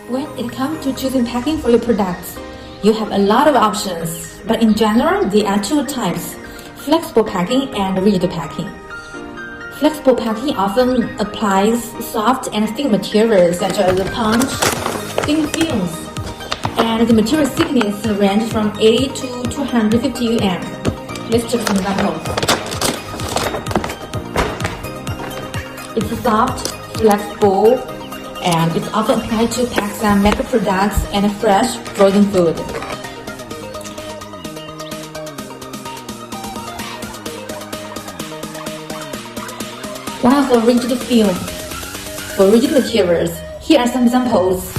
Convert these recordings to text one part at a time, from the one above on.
When it comes to choosing packing for your products, you have a lot of options, but in general, there are two types: flexible packing and rigid packing. Flexible packing often applies soft and thick materials such as punch, thin films, and the material thickness ranges from 80 to 250 mm. Let's check some examples. It's soft, flexible, and it's often applied to pack some medical products and fresh frozen food. One of the rigid film. For rigid materials, here are some examples.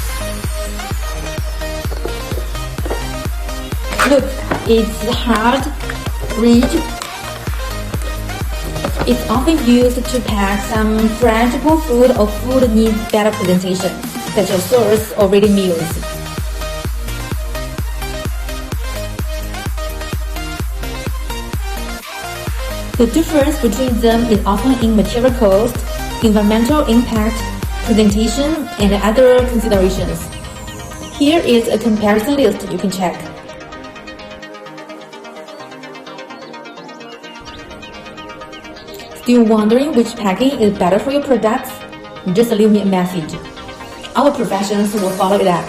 Look, it's hard, rigid. It's often used to pack some perishable food or food that needs better presentation, such as sauce or ready meals. The difference between them is often in material cost, environmental impact, presentation, and other considerations. Here is a comparison list you can check. Still wondering which packing is better for your products? Just leave me a message. Our professionals will follow it up.